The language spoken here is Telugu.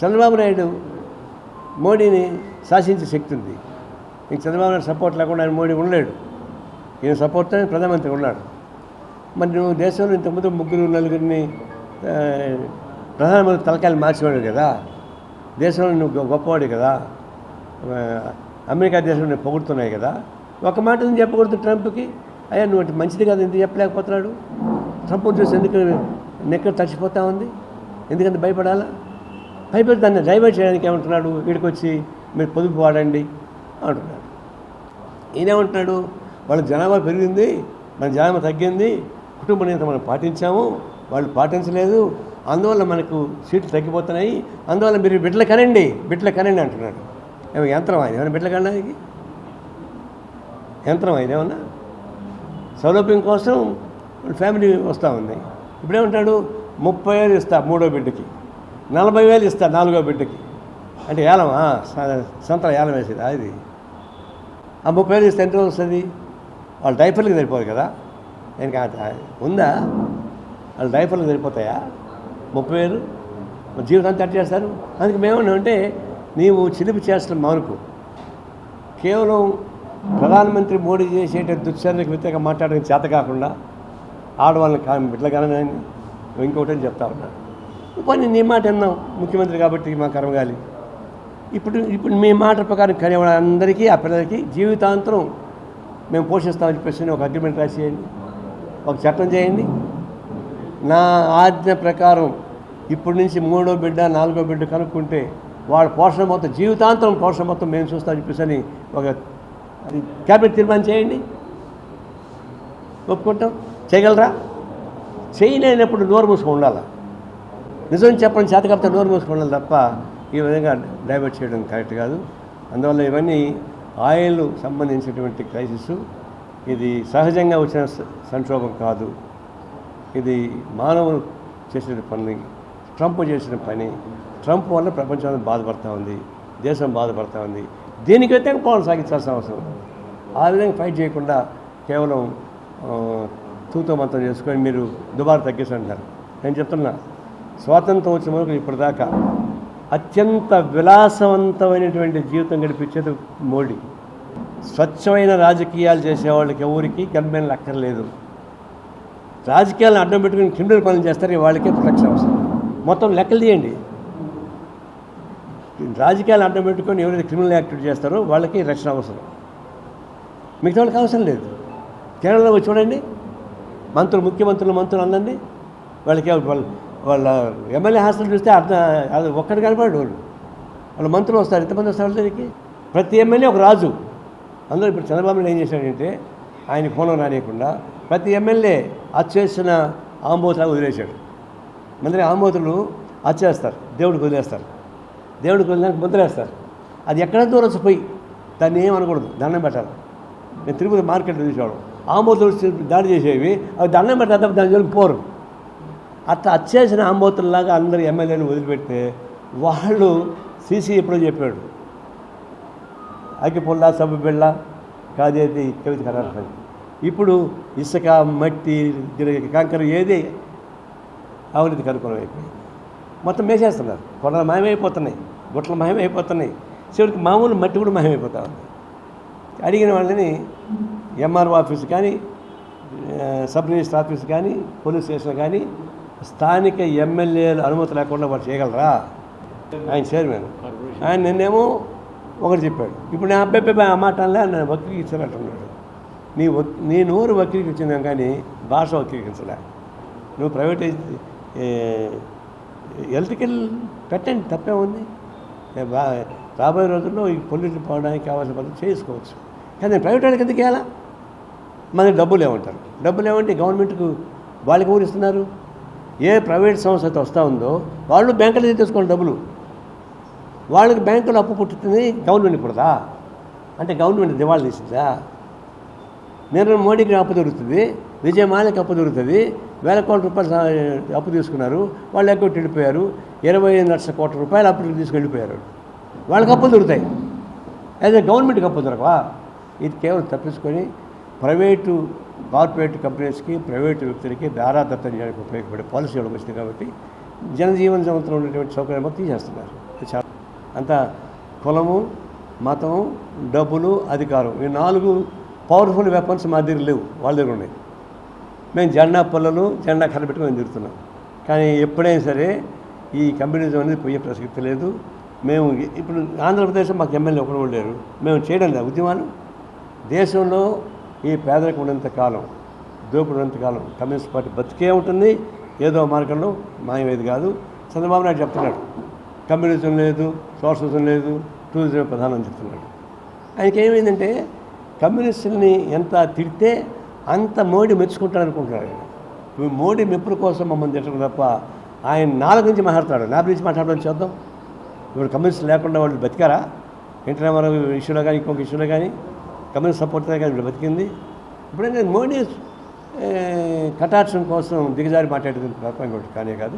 చంద్రబాబు నాయుడు మోడీని శాసించే శక్తి ఉంది. ఇంక చంద్రబాబు నాయుడు సపోర్ట్ లేకుండా ఆయన మోడీ ఉండలేడు. ఈయన సపోర్ట్తో ప్రధానమంత్రి ఉన్నాడు. మరి నువ్వు దేశంలో ఇంతకుముందు ముగ్గురు నలుగురిని ప్రధానమంత్రి తలకాయలు మార్చేవాడు కదా, దేశంలో నువ్వు గొప్పవాడు కదా, అమెరికా దేశంలో నేను పొగుడుతున్నాయి కదా, ఒక మాట ఎందుకు చెప్పకూడదు ట్రంప్కి? అయ్యా నువ్వు మంచిది కాదు ఎందుకు చెప్పలేకపోతున్నాడు? ట్రంప్ చూసి ఎందుకు నెక్క తడిచిపోతా ఉంది? ఎందుకంటే భయపడాలా? భయపడి దాన్ని డైవర్ట్ చేయడానికి ఏమంటున్నాడు? వీడికి వచ్చి మీరు పొదుపు వాడండి అంటున్నాడు. ఈయనేమంటున్నాడు? వాళ్ళ జనాభా పెరిగింది, మన జనాభా తగ్గింది, కుటుంబ నియంత్రణ మనం పాటించాము, వాళ్ళు పాటించలేదు, అందువల్ల మనకు సీట్లు తగ్గిపోతున్నాయి, అందువల్ల మీరు బిడ్డలు కనండి అంటున్నాడు. ఏమో యంత్రం ఆయన ఏమైనా బిడ్డలు కనడానికి? యంత్రం ఆయన ఏమన్నా? సౌలభ్యం కోసం ఫ్యామిలీ వస్తూ ఉంది. ఇప్పుడేమంటాడు? 30,000 ఇస్తా మూడో బిడ్డకి, 40,000 ఇస్తా నాలుగో బిడ్డకి. అంటే ఏలమా? సంతలో ఏలం వేసేది అది. ఆ 30,000 ఇస్తే ఎంత వస్తుంది? వాళ్ళ డైపర్లకు సరిపోదు కదా. నేను ఉందా? వాళ్ళ డైపర్లకు సరిపోతాయా 30,000? జీవితాంతా అట్ట చేస్తారు. అందుకే మేమన్నామంటే నీవు చిలిపి చేస్తున్న మానుకు, కేవలం ప్రధానమంత్రి మోడీ చేసేట దుశ్చర్యకు వ్యతిరేకంగా మాట్లాడడం చేత కాకుండా ఆడవాళ్ళని బిడ్డలు కానీ ఇంకొకటి చెప్తా ఉన్నాడు. పని నీ మాట విన్నాం ముఖ్యమంత్రి కాబట్టి మా కర్మగాలి. ఇప్పుడు మీ మాట ప్రకారం కానీ అందరికీ ఆ పిల్లలకి జీవితాంతరం మేము పోషిస్తామని చెప్పేసి ఒక అగ్రిమెంట్ రాసేయండి, ఒక చట్టం చేయండి. నా ఆజ్ఞ ప్రకారం ఇప్పటి నుంచి మూడో బిడ్డ నాలుగో బిడ్డ కనుక్కుంటే వాళ్ళ పోషణ మొత్తం జీవితాంతరం పోషణ మొత్తం మేము చూస్తామని చెప్పేసి ఒక క్యాబినెట్ తీర్మానం చేయండి. ఒప్పుకుంటాం. చేయగలరా? చేయలేనప్పుడు నోరు మూసుకొని ఉండాలి. నిజం చెప్పడం చేత కాకపోతే నోరు మూసుకొని ఉండాలి తప్ప ఈ విధంగా డైవర్ట్ చేయడం కరెక్ట్ కాదు. అందువల్ల ఇవన్నీ ఆయిల్ సంబంధించినటువంటి క్రైసిస్. ఇది సహజంగా వచ్చిన సంక్షోభం కాదు. ఇది మానవులు చేసిన పని, ట్రంప్ చేసిన పని. ట్రంప్ వల్ల ప్రపంచం బాధపడుతూ ఉంది, దేశం బాధపడుతూ ఉంది. దీనికి వ్యతిరేకంగా పోవడం సాగించాల్సిన అవసరం. ఆ విధంగా ఫైట్ చేయకుండా కేవలం తూతో మంతం చేసుకొని మీరు దుబారా తగ్గించంటారు. నేను చెప్తున్నా, స్వాతంత్రం వచ్చిన వరకు ఇప్పటిదాకా అత్యంత విలాసవంతమైనటువంటి జీవితం గడిపించేది మోడీ. స్వచ్ఛమైన రాజకీయాలు చేసేవాళ్ళకి ఎవరికి గన్మెన్లు అక్కర్లేదు. రాజకీయాలను అడ్డం పెట్టుకుని క్రిమినల్ పనులు చేస్తారు, వాళ్ళకే ప్రొటెక్షన్ అవసరం. మొత్తం లెక్కలు తీయండి. రాజకీయాలు అడ్డం పెట్టుకొని ఎవరైతే క్రిమినల్ యాక్టివిటీ చేస్తారో వాళ్ళకి రక్షణ అవసరం, మిగతా వాళ్ళకి అవసరం లేదు. కేరళలో వచ్చి చూడండి, ముఖ్యమంత్రులు అందండి, వాళ్ళకి వాళ్ళ ఎమ్మెల్యే హాస్టల్ చూస్తే అది ఒక్కటి కనపడు. వాళ్ళ మంత్రులు వస్తారు, ఎంతమంది వస్తారు వాళ్ళ దగ్గరికి? ప్రతి ఎమ్మెల్యే ఒక రాజు. అందరూ ఇప్పుడు చంద్రబాబు నాయుడు ఏం చేశాడంటే ఆయన కోణం రానియకుండా ప్రతి ఎమ్మెల్యే అచ్చేసిన ఆంబోతులాగా వదిలేశాడు. మళ్ళీ ఆంబోతులు అచ్చేస్తారు, దేవుడికి వదిలేస్తారు, దేవుడికి వదిలేక ముద్రేస్తారు. అది ఎక్కడ దూరం పోయి దాన్ని ఏమనకూడదు, దండం పెట్టాలి. నేను తిరుపతి మార్కెట్ చూసేవాడు, ఆంబోతులు దాడి చేసేవి, అవి దండం పెట్టాలి తప్ప దాని జోలికి పోరు. అట్లా అచ్చేసిన ఆంబోతుల్లాగా అందరు ఎమ్మెల్యేలు వదిలిపెడితే వాళ్ళు సీసీ ఎప్పుడో చెప్పాడు, అగ్గిపుల్ల సబ్బు బిళ్ళ కాదేది కవిత కరాలి. ఇప్పుడు ఇసుక మట్టి కంకర ఏది అవినీతి కనుక్కోవడం అయిపోయింది. మొత్తం మేసేస్తున్నారు. కొండలు మాయమైపోతున్నాయి, గుట్టలు మాయమైపోతున్నాయి, చివరికి మామూలు మట్టి కూడా మాయమైపోతా ఉంది. అడిగిన వాళ్ళని ఎంఆర్ఓ ఆఫీస్ కానీ, సబ్ రిజిస్టర్ ఆఫీస్ కానీ, పోలీస్ స్టేషన్ కానీ స్థానిక ఎమ్మెల్యేలు అనుమతి లేకుండా వాళ్ళు చేయగలరా? ఆయన చైర్మన్ ఆయన నిన్నేమో ఒకటి చెప్పాడు, ఇప్పుడు నేను అబ్బాయి ఆ మాట అనలే, నన్ను వక్రీకరించాలంటున్నాడు. నీ నోరు వక్రీకరించిందాం కానీ భాష వక్రీకరించలే. నువ్వు ప్రైవేటైజ్ ఎలక్ట్రికల్ పెట్టండి, తప్పే ఉంది. రాబోయే రోజుల్లో ఈ పొల్యూషన్ పోవడానికి కావాల్సిన పనులు చేసుకోవచ్చు. కానీ నేను ప్రైవేట్ వాళ్ళకి ఎందుకు వేయాలా? మనకి డబ్బులు ఏమంటారు? డబ్బులు ఏమంటే గవర్నమెంట్కు వాళ్ళకి ఊరు ఇస్తున్నారు. ఏ ప్రైవేట్ సంస్థ అయితే వస్తూ ఉందో వాళ్ళు బ్యాంకులు తీసుకోండి డబ్బులు. వాళ్ళకి బ్యాంకులో అప్పు పుట్టుతుంది, గవర్నమెంట్ పుడదా? అంటే గవర్నమెంట్ దివాళా తీసిందా? నేను మోడీకి అప్పు దొరుకుతుంది, విజయమాలకి అప్పు దొరుకుతుంది, వేల కోట్ల రూపాయలు అప్పు తీసుకున్నారు, వాళ్ళు ఎక్కువ వెళ్ళిపోయారు, 25 లక్షల కోట్ల రూపాయలు అప్పు తీసుకుని వెళ్ళిపోయారు. వాళ్ళకి అప్పులు దొరుకుతాయి, అదే గవర్నమెంట్కి అప్పు దొరకవా? ఇది కేవలం తప్పించుకొని ప్రైవేటు కార్పొరేట్ కంపెనీస్కి, ప్రైవేటు వ్యక్తులకి దారాదత్తం చేయడానికి ఉపయోగపడే పాలసీ వచ్చింది కాబట్టి జనజీవన సంవత్సరం ఉన్నటువంటి సౌకర్యం తీసేస్తున్నారు. చాలా అంతా కులము, మతము, డబ్బులు, అధికారం, ఈ 4 పవర్ఫుల్ వెపన్స్ మా దగ్గర లేవు, వాళ్ళ దగ్గర ఉన్నాయి. మేము జెండా పుల్లలు, జెండా కర్ర పెట్టుకొని మేము తిరుగుతున్నాం. కానీ ఎప్పుడైనా సరే ఈ కమ్యూనిజం అనేది పోయే ప్రసక్తి లేదు. మేము ఇప్పుడు ఆంధ్రప్రదేశ్లో మాకు ఎమ్మెల్యే ఒకరు కూడా లేరు. మేము చేయడం లేదు ఉద్యమాలు. దేశంలో ఈ పేదరికం ఉన్నంత కాలం, దోపిడీ ఉన్నంత కాలం కమ్యూనిస్ట్ పార్టీ బతికే ఉంటుంది. ఏదో మార్గంలో మాయమేది కాదు. చంద్రబాబు నాయుడు చెప్తున్నాడు కమ్యూనిజం లేదు, సోషలిజం లేదు, టూరిజం ప్రధానం అని చెప్తున్నాడు. ఆయనకి ఏమైందంటే కమ్యూనిస్టుల్ని ఎంత తిడితే అంత మోడీ మెచ్చుకుంటాడు అనుకుంటున్నాడు. మోడీ మెప్పుల కోసం మమ్మల్ని తిట్టడం తప్ప ఆయన 4 నుంచి మాట్లాడతాడు. నా గురించి మాట్లాడడం చేద్దాం. ఇప్పుడు కమ్యూనిస్ట్ లేకుండా వాళ్ళు బతికారా? ఎన్టీ రామారావు ఇష్యూలో కానీ ఇంకొక ఇష్యూలో కానీ కమ్యూనిస్ట్ సపోర్ట్తో కానీ వీళ్ళు బతికింది. ఇప్పుడైనా మోడీ కటాక్షం కోసం దిగజారి మాట్లాడేది తప్ప ఇంకోటి కానే కాదు.